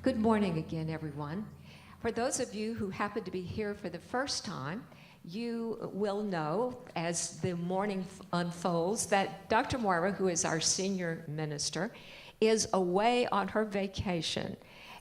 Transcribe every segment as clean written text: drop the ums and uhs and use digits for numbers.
Good morning again, everyone. For those of you who happen to be here for the first time, you will know as the morning unfolds that Dr. Moira, who is our senior minister, is away on her vacation.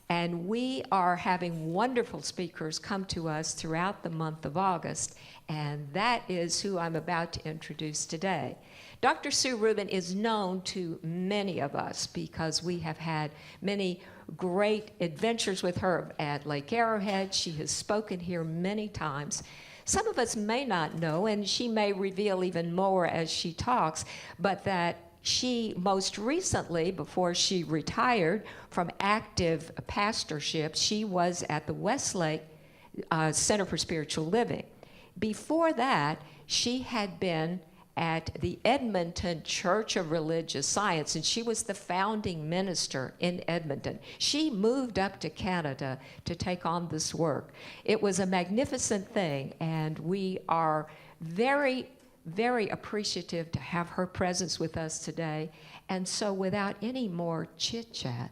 And we are having wonderful speakers come to us throughout the month of August, and that is who I'm about to introduce today. Dr. Sue Rubin is known to many of us because we have had many great adventures with her at Lake Arrowhead. She has spoken here many times. Some of us may not know, and she may reveal even more as she talks, but that she most recently, before she retired from active pastorship, she was at the Westlake Center for Spiritual Living. Before that, she had been at the Edmonton Church of Religious Science, and she was the founding minister in Edmonton. She moved up to Canada to take on this work. It was a magnificent thing, and we are very, very appreciative to have her presence with us today. And so without any more chit-chat,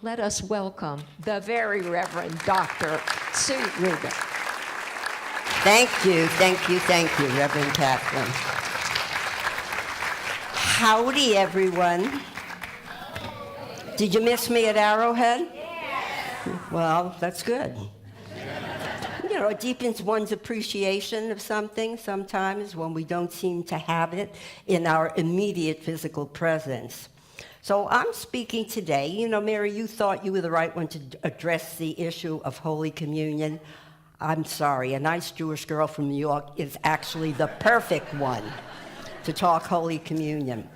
let us welcome the very Reverend Dr. Sue Rubin. Thank you, Reverend Catherine. Howdy, everyone. Did you miss me at Arrowhead? Yes. Well, that's good. You know, it deepens one's appreciation of something sometimes when we don't seem to have it in our immediate physical presence. So I'm speaking today. You know, Mary, you thought you were the right one to address the issue of Holy Communion. I'm sorry, a nice Jewish girl from New York is actually the perfect one to talk Holy Communion.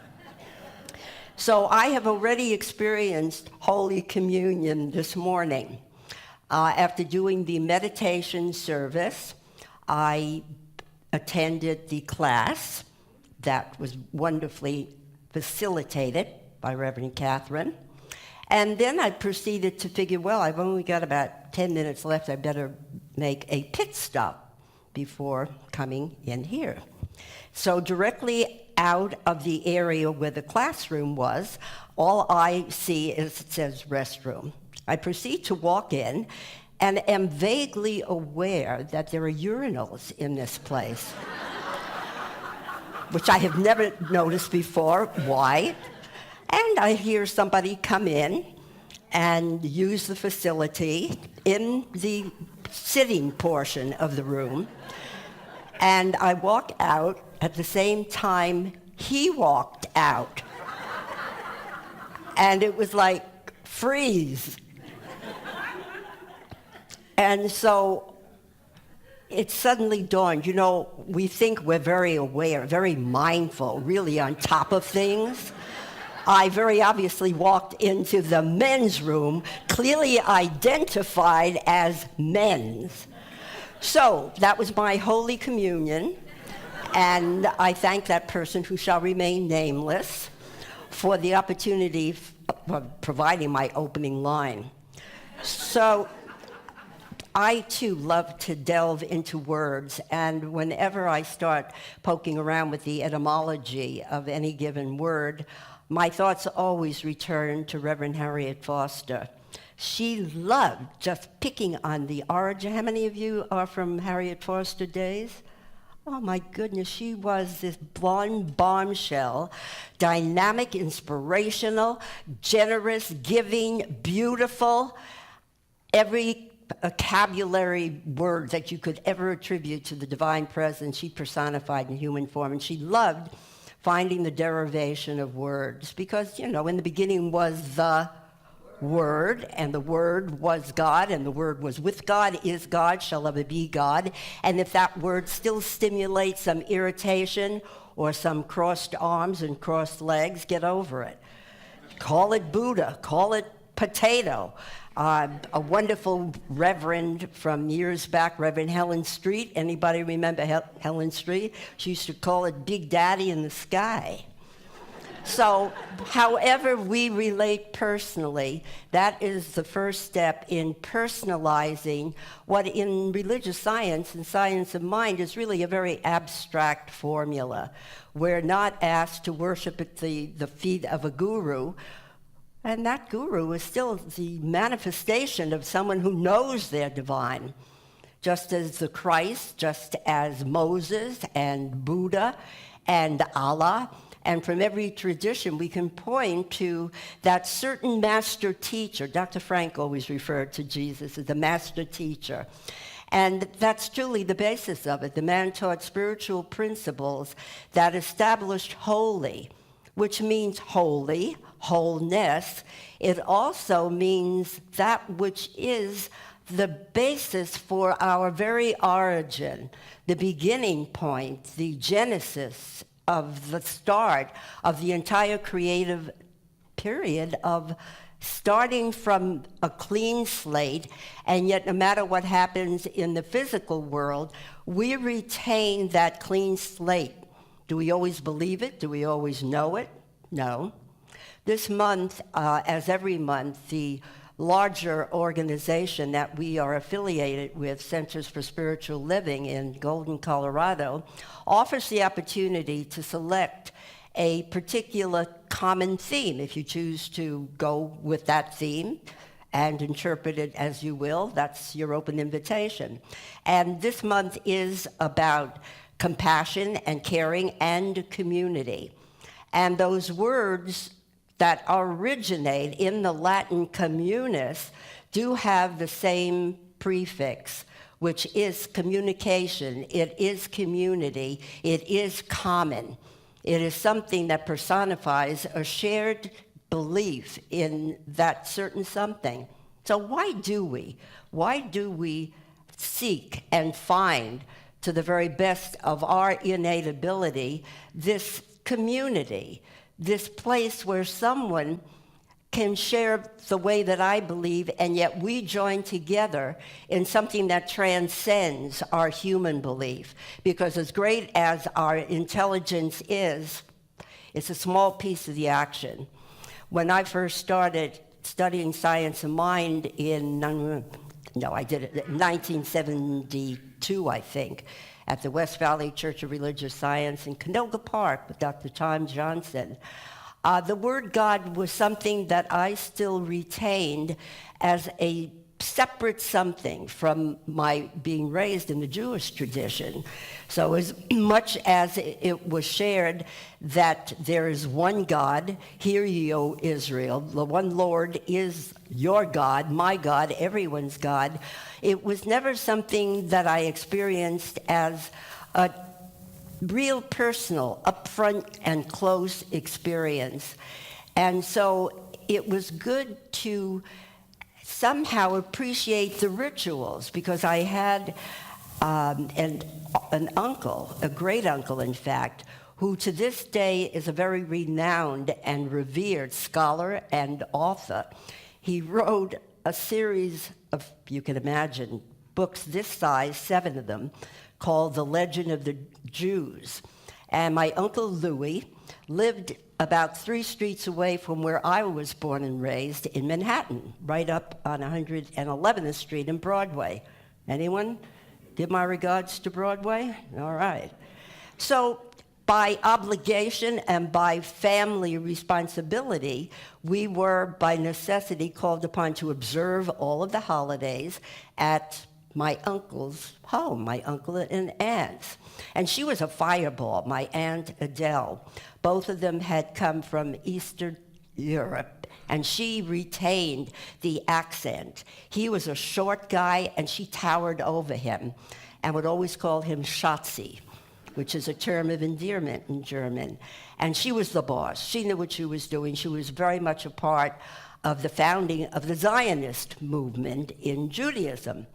So I have already experienced Holy Communion this morning. After doing the meditation service, I attended the class that was wonderfully facilitated by Reverend Catherine. And then I proceeded to figure, well, I've only got about 10 minutes left. I better make a pit stop before coming in here. So directly out of the area where the classroom was, all I see is it says restroom. I proceed to walk in and am vaguely aware that there are urinals in this place, which I have never noticed before. Why? And I hear somebody come in and use the facility in the sitting portion of the room. And I walk out at the same time he walked out. And it was like, freeze. And so it suddenly dawned, you know, we think we're very aware, very mindful, really on top of things. I very obviously walked into the men's room, clearly identified as men's. So that was my Holy Communion, and I thank that person who shall remain nameless for the opportunity of providing my opening line. So I, too, love to delve into words, and whenever I start poking around with the etymology of any given word, my thoughts always return to Reverend Harriet Foster. She loved just picking on the origin. How many of you are from Harriet Foster days? Oh my goodness, she was this blonde bombshell, dynamic, inspirational, generous, giving, beautiful, every vocabulary word that you could ever attribute to the divine presence she personified in human form. And she loved finding the derivation of words because, you know, in the beginning was the Word, and the Word was God, and the Word was with God, is God, shall ever be God. And if that word still stimulates some irritation or some crossed arms and crossed legs, get over it. Call it Buddha, call it potato. A wonderful reverend from years back, Reverend Helen Street. Anybody remember Helen Street? She used to call it Big Daddy in the sky. So, however we relate personally, that is the first step in personalizing what in religious science and science of mind is really a very abstract formula. We're not asked to worship at the feet of a guru. And that guru is still the manifestation of someone who knows they're divine, just as the Christ, just as Moses and Buddha and Allah. And from every tradition, we can point to that certain master teacher. Dr. Frank always referred to Jesus as the master teacher. And that's truly the basis of it. The man taught spiritual principles that established holy, which means holy, wholeness. It also means that which is the basis for our very origin, the beginning point, the genesis of the start of the entire creative period of starting from a clean slate, and yet no matter what happens in the physical world, we retain that clean slate. Do we always believe it? Do we always know it? No. This month, as every month, the larger organization that we are affiliated with, Centers for Spiritual Living in Golden, Colorado, offers the opportunity to select a particular common theme. If you choose to go with that theme and interpret it as you will, that's your open invitation. And this month is about compassion and caring and community. And those words that originate in the Latin communis do have the same prefix, which is communication. It is community. It is common. It is something that personifies a shared belief in that certain something. So why do we seek and find, to the very best of our innate ability, this community, this place where someone can share the way that I believe, and yet we join together in something that transcends our human belief. Because as great as our intelligence is, it's a small piece of the action. When I first started studying science of mind I did it in 1972, I think, at the West Valley Church of Religious Science in Canoga Park with Dr. Tom Johnson. The word God was something that I still retained as a separate something from my being raised in the Jewish tradition. So as much as it was shared that there is one God, hear ye, O Israel, the one Lord is your God, my God, everyone's God, it was never something that I experienced as a real personal, upfront and close experience. And so it was good to somehow appreciate the rituals, because I had an uncle, a great uncle in fact, who to this day is a very renowned and revered scholar and author. He wrote a series of, you can imagine, books this size, 7 of them, called The Legend of the Jews. And my Uncle Louis lived about 3 streets away from where I was born and raised in Manhattan, right up on 111th Street and Broadway. Anyone? Give my regards to Broadway? All right. So by obligation and by family responsibility, we were by necessity called upon to observe all of the holidays at my uncle's home, my uncle and aunt's. And she was a fireball, my Aunt Adele. Both of them had come from Eastern Europe, and she retained the accent. He was a short guy, and she towered over him and would always call him Schatzi, which is a term of endearment in German. And she was the boss. She knew what she was doing. She was very much a part of the founding of the Zionist movement in Judaism.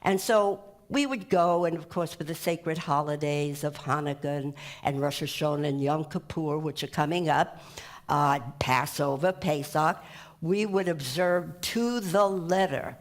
And so we would go, and of course for the sacred holidays of Hanukkah and Rosh Hashanah and Yom Kippur, which are coming up, Passover, Pesach, we would observe to the letter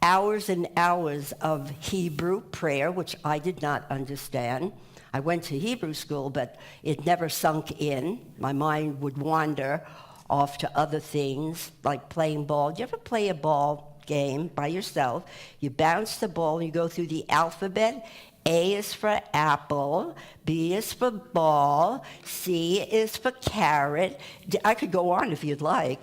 hours and hours of Hebrew prayer, which I did not understand. I went to Hebrew school, but it never sunk in. My mind would wander off to other things, like playing ball. Do you ever play a ball game by yourself. You bounce the ball and you go through the alphabet. A is for apple, B is for ball, C is for carrot. I could go on if you'd like.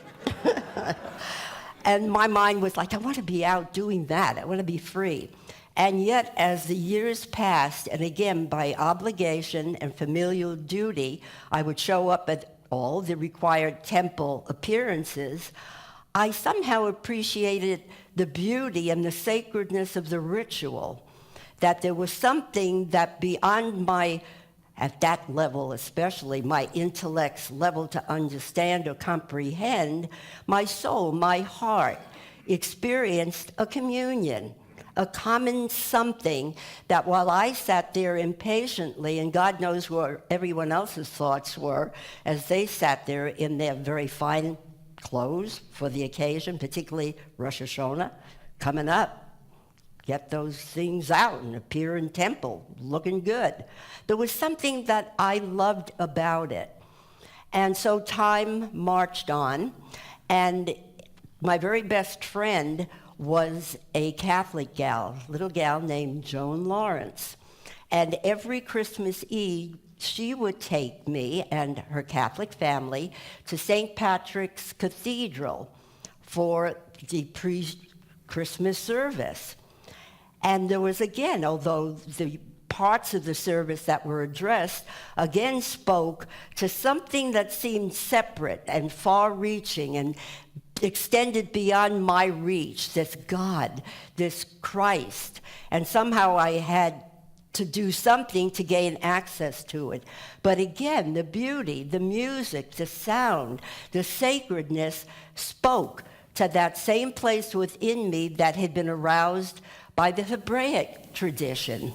And my mind was like, I want to be out doing that. I want to be free. And yet, as the years passed, and again, by obligation and familial duty, I would show up at all the required temple appearances, I somehow appreciated the beauty and the sacredness of the ritual. That there was something that beyond my, at that level especially, my intellect's level to understand or comprehend, my soul, my heart experienced a communion, a common something that while I sat there impatiently, and God knows where everyone else's thoughts were as they sat there in their very fine clothes for the occasion, particularly Rosh Hashanah, coming up. Get those things out and appear in temple, looking good. There was something that I loved about it. And so time marched on, and my very best friend was a Catholic gal, little gal named Joan Lawrence. And every Christmas Eve, she would take me and her Catholic family to St. Patrick's Cathedral for the pre-Christmas service. And there was, again, although the parts of the service that were addressed, again spoke to something that seemed separate and far-reaching and extended beyond my reach, this God, this Christ. And somehow I had to do something to gain access to it. But again, the beauty, the music, the sound, the sacredness spoke to that same place within me that had been aroused by the Hebraic tradition.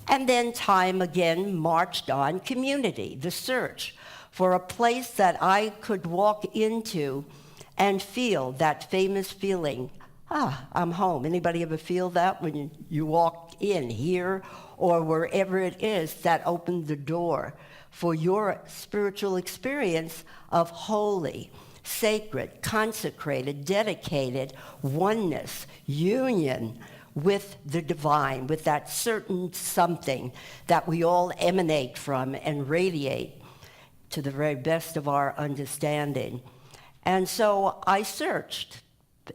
And then time again marched on, community, the search for a place that I could walk into and feel that famous feeling, I'm home. Anybody ever feel that when you walk in here or wherever it is that opened the door for your spiritual experience of holy, sacred, consecrated, dedicated oneness, union with the divine, with that certain something that we all emanate from and radiate to the very best of our understanding. And so I searched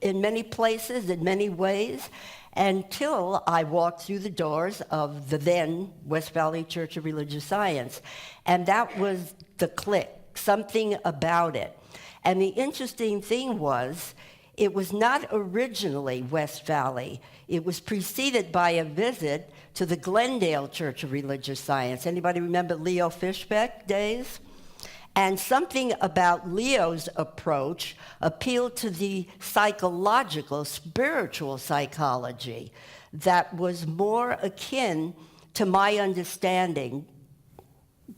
in many places, in many ways, until I walked through the doors of the then West Valley Church of Religious Science. And that was the click, something about it. And the interesting thing was, it was not originally West Valley. It was preceded by a visit to the Glendale Church of Religious Science. Anybody remember Leo Fishbeck days? And something about Leo's approach appealed to the psychological, spiritual psychology that was more akin to my understanding,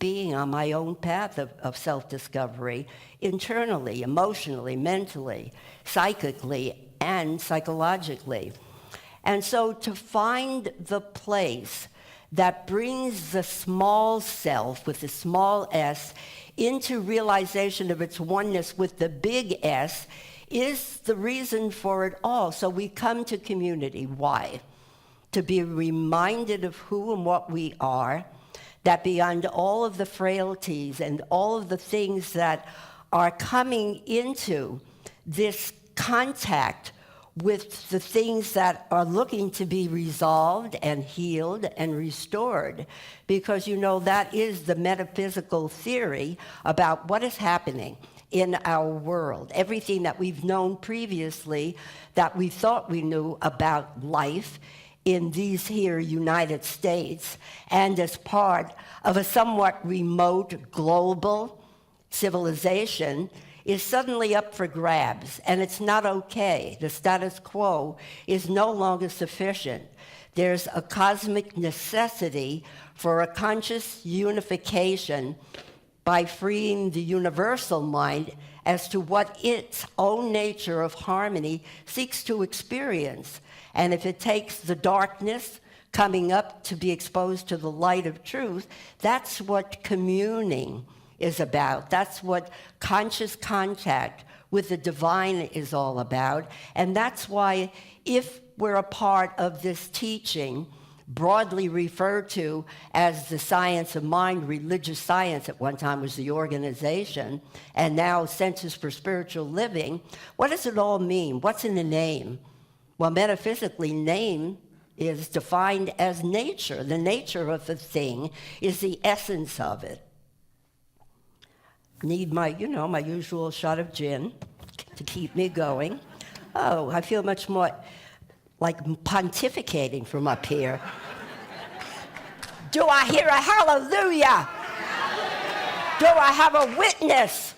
being on my own path of self-discovery, internally, emotionally, mentally, psychically, and psychologically. And so to find the place that brings the small self with the small s into realization of its oneness with the big S is the reason for it all. So we come to community. Why? To be reminded of who and what we are, that beyond all of the frailties and all of the things that are coming into this contact with the things that are looking to be resolved and healed and restored, because you know that is the metaphysical theory about what is happening in our world. Everything that we've known previously that we thought we knew about life in these here United States and as part of a somewhat remote global civilization is suddenly up for grabs, and it's not okay. The status quo is no longer sufficient. There's a cosmic necessity for a conscious unification by freeing the universal mind as to what its own nature of harmony seeks to experience. And if it takes the darkness coming up to be exposed to the light of truth, that's what communing is about. That's what conscious contact with the divine is all about. And that's why if we're a part of this teaching, broadly referred to as the science of mind, religious science at one time was the organization, and now Centers for Spiritual Living, what does it all mean? What's in the name? Well, metaphysically, name is defined as nature. The nature of a thing is the essence of it. Need my usual shot of gin to keep me going. Oh, I feel much more like pontificating from up here. Do I hear a hallelujah? Do I have a witness?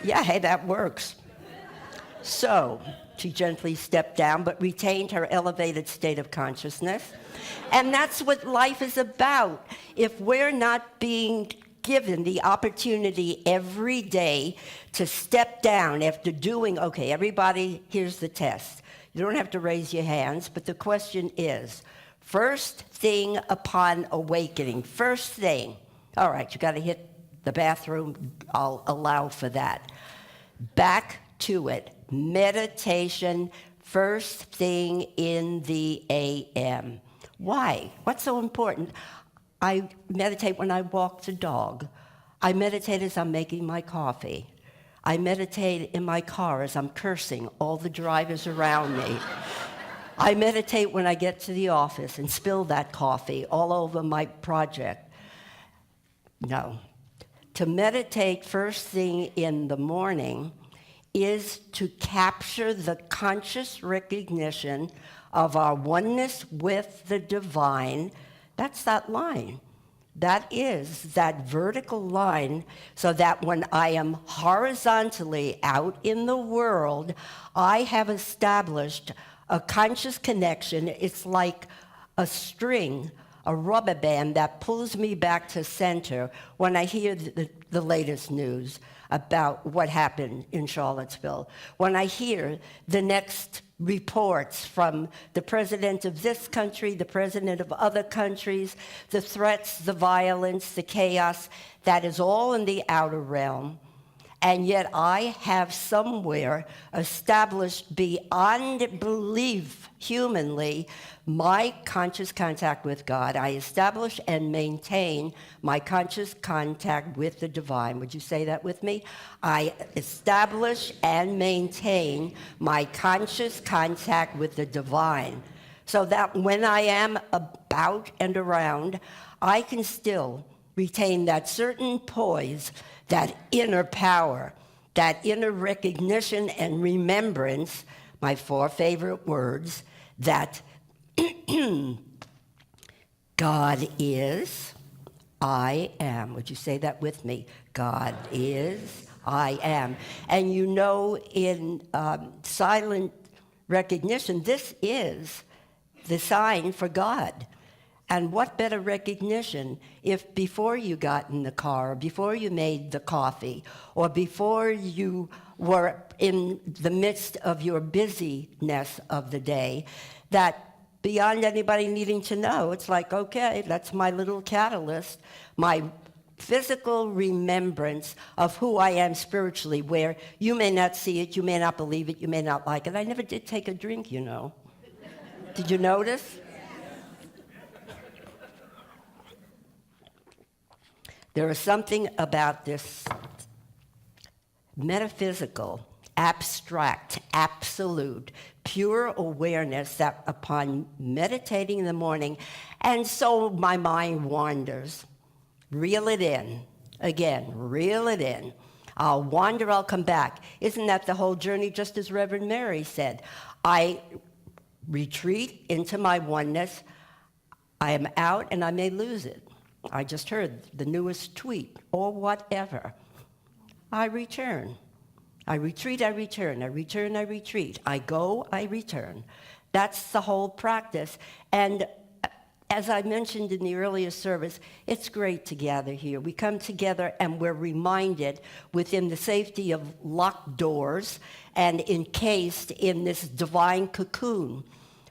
Yeah, hey, that works. So, she gently stepped down, but retained her elevated state of consciousness. And that's what life is about. If we're not being given the opportunity every day to step down after doing, okay, everybody, here's the test. You don't have to raise your hands, but the question is, first thing upon awakening, first thing, all right, you got to hit the bathroom, I'll allow for that. Back to it. Meditation, first thing in the AM. Why? What's so important? I meditate when I walk the dog. I meditate as I'm making my coffee. I meditate in my car as I'm cursing all the drivers around me. I meditate when I get to the office and spill that coffee all over my project. No. To meditate first thing in the morning is to capture the conscious recognition of our oneness with the divine. That's that line. That is that vertical line, so that when I am horizontally out in the world, I have established a conscious connection. It's like a string, a rubber band that pulls me back to center when I hear the latest news about what happened in Charlottesville, when I hear the next reports from the president of this country, the president of other countries, the threats, the violence, the chaos, that is all in the outer realm. And yet I have somewhere established beyond belief humanly my conscious contact with God. I establish and maintain my conscious contact with the divine. Would you say that with me? I establish and maintain my conscious contact with the divine, so that when I am about and around, I can still retain that certain poise, that inner power, that inner recognition and remembrance, my 4 favorite words, that God is, I am. Would you say that with me? God is, I am. And you know, in silent recognition, this is the sign for God. And what better recognition if before you got in the car, or before you made the coffee, or before you were in the midst of your busyness of the day, that beyond anybody needing to know, it's like, okay, that's my little catalyst, my physical remembrance of who I am spiritually, where you may not see it, you may not believe it, you may not like it. I never did take a drink, you know. Did you notice? There is something about this metaphysical, abstract, absolute, pure awareness that upon meditating in the morning, and so my mind wanders. Reel it in. Again, reel it in. I'll wander, I'll come back. Isn't that the whole journey, just as Reverend Mary said? I retreat into my oneness. I am out and I may lose it. I just heard the newest tweet, or whatever. I return. I retreat, I return. I return, I retreat. I go, I return. That's the whole practice. And as I mentioned in the earlier service, it's great to gather here. We come together and we're reminded within the safety of locked doors and encased in this divine cocoon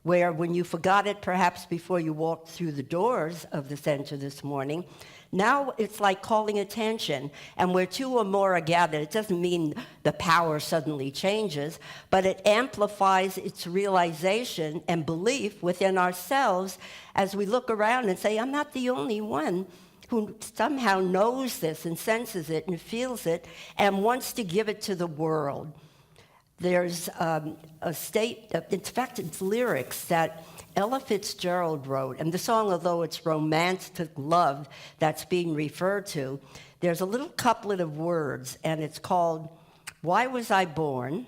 where when you forgot it perhaps before you walked through the doors of the center this morning, now it's like calling attention. And where two or more are gathered, it doesn't mean the power suddenly changes, but it amplifies its realization and belief within ourselves as we look around and say, I'm not the only one who somehow knows this and senses it and feels it and wants to give it to the world. There's a state, in fact, it's lyrics that Ella Fitzgerald wrote, and the song, although it's romantic love that's being referred to, there's a little couplet of words, and it's called, Why Was I Born?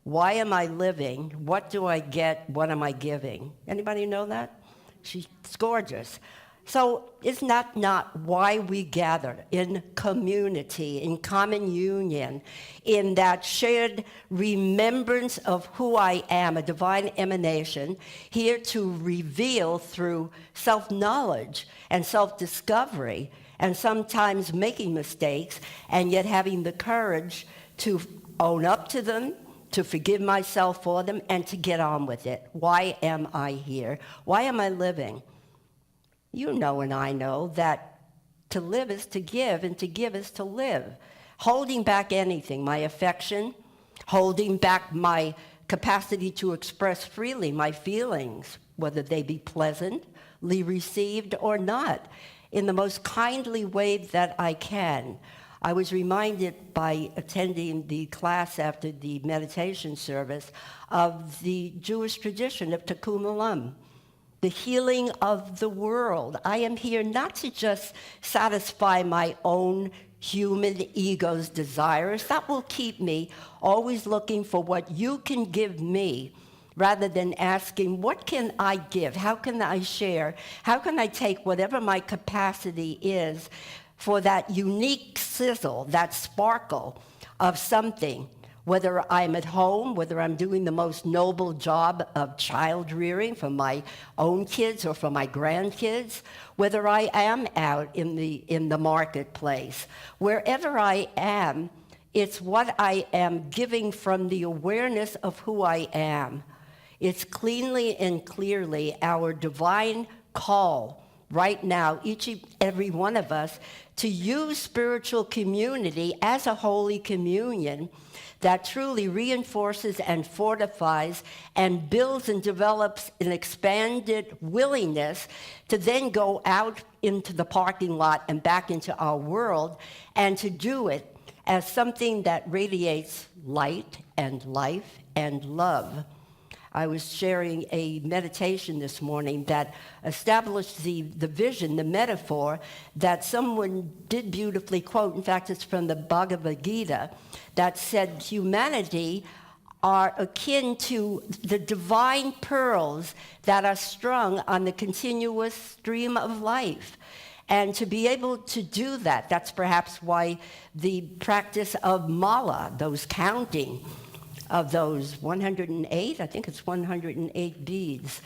Why Am I Living? What Do I Get? What Am I Giving? Anybody know that? She's gorgeous. So is that not why we gather in community, in common union, in that shared remembrance of who I am, a divine emanation, here to reveal through self-knowledge and self-discovery, and sometimes making mistakes, and yet having the courage to own up to them, to forgive myself for them, and to get on with it. Why am I here? Why am I living? You know and I know that to live is to give, and to give is to live. Holding back anything, my affection, holding back my capacity to express freely my feelings, whether they be pleasantly received or not, in the most kindly way that I can. I was reminded by attending the class after the meditation service of the Jewish tradition of Tikkun Olam, the healing of the world. I am here not to just satisfy my own human ego's desires. That will keep me always looking for what you can give me, rather than asking, what can I give? How can I share? How can I take whatever my capacity is for that unique sizzle, that sparkle of something, whether I'm at home, whether I'm doing the most noble job of child rearing for my own kids or for my grandkids, whether I am out in the marketplace, wherever I am, it's what I am giving from the awareness of who I am. It's cleanly and clearly our divine call right now, each and every one of us, to use spiritual community as a holy communion that truly reinforces and fortifies and builds and develops an expanded willingness to then go out into the parking lot and back into our world, and to do it as something that radiates light and life and love. I was sharing a meditation this morning that established the vision, the metaphor, that someone did beautifully quote. In fact, it's from the Bhagavad Gita, that said humanity are akin to the divine pearls that are strung on the continuous stream of life. And to be able to do that, that's perhaps why the practice of mala, those counting, of those 108, I think it's 108 beads.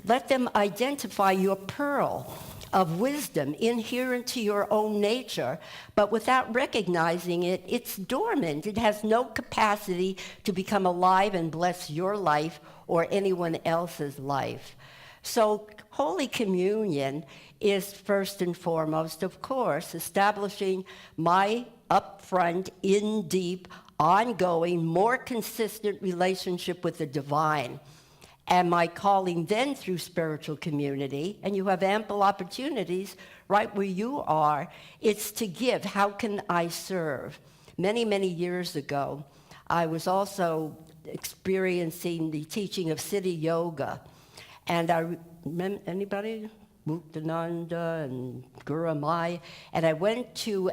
Let them identify your pearl of wisdom inherent to your own nature, but without recognizing it, it's dormant. It has no capacity to become alive and bless your life or anyone else's life. So Holy Communion is first and foremost, of course, establishing my upfront, in deep, ongoing, more consistent relationship with the divine. And my calling then through spiritual community, and you have ample opportunities right where you are, it's to give. How can I serve? Many, many years ago, I was also experiencing the teaching of city yoga. And I remember, anybody? Muktananda and Guru Mai. And I went to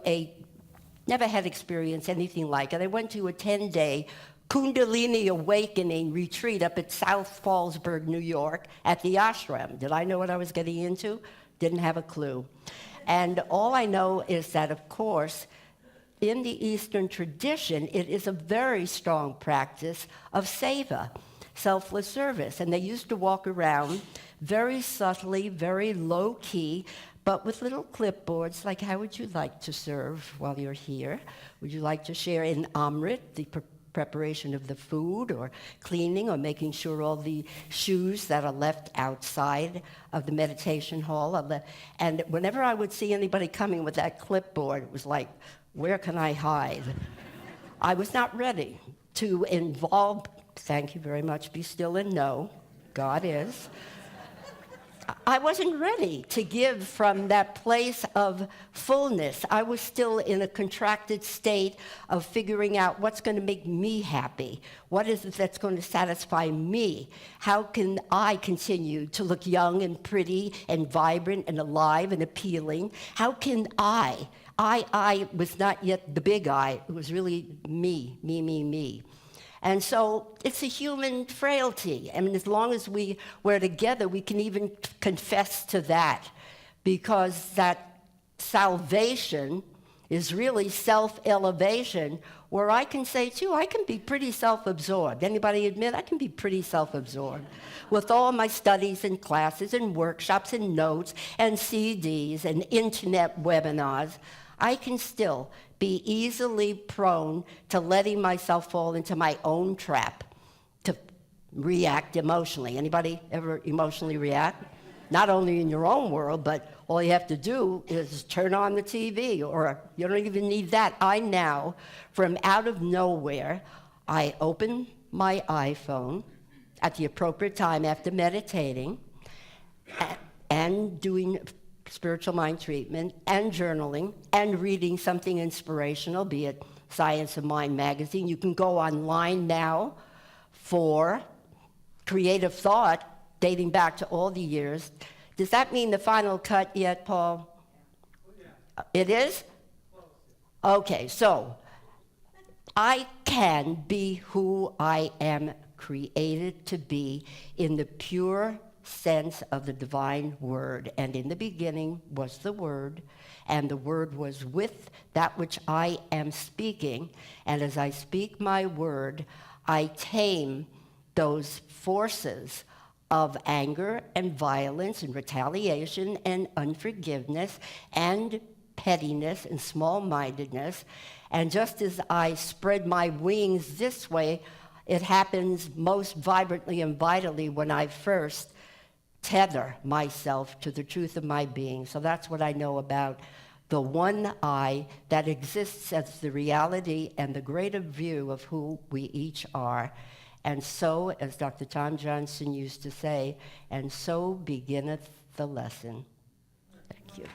never had experienced anything like it. I went to a 10-day Kundalini Awakening retreat up at South Fallsburg, New York, at the ashram. Did I know what I was getting into? Didn't have a clue. And all I know is that, of course, in the Eastern tradition, it is a very strong practice of seva, selfless service. And they used to walk around very subtly, very low-key, but with little clipboards, like, how would you like to serve while you're here? Would you like to share in Amrit, the preparation of the food or cleaning or making sure all the shoes that are left outside of the meditation hall are left. And whenever I would see anybody coming with that clipboard, it was like, where can I hide? I was not ready to involve, thank you very much, be still and know, God is. I wasn't ready to give from that place of fullness. I was still in a contracted state of figuring out what's going to make me happy. What is it that's going to satisfy me? How can I continue to look young and pretty and vibrant and alive and appealing? How can I was not yet the big I. It was really me. And so it's a human frailty. I mean, as long as we're together, we can even confess to that, because that salvation is really self-elevation, where I can say, too, I can be pretty self-absorbed. Anybody admit I can be pretty self-absorbed? With all my studies and classes and workshops and notes and CDs and internet webinars, I can still be easily prone to letting myself fall into my own trap, to react emotionally. Anybody ever emotionally react? Not only in your own world, but all you have to do is turn on the TV, or you don't even need that. I now, from out of nowhere, I open my iPhone at the appropriate time after meditating and doing spiritual mind treatment and journaling and reading something inspirational, be it Science of Mind magazine. You can go online now for creative thought dating back to all the years. Does that mean the final cut yet, Paul? It is? Okay, so I can be who I am created to be in the pure sense of the divine word. And in the beginning was the Word, and the Word was with that which I am speaking. And as I speak my word, I tame those forces of anger and violence and retaliation and unforgiveness and pettiness and small-mindedness. And just as I spread my wings this way, it happens most vibrantly and vitally when I first tether myself to the truth of my being. So that's what I know about the one I that exists as the reality and the greater view of who we each are. And so, as Dr. Tom Johnson used to say, and so beginneth the lesson. Thank you.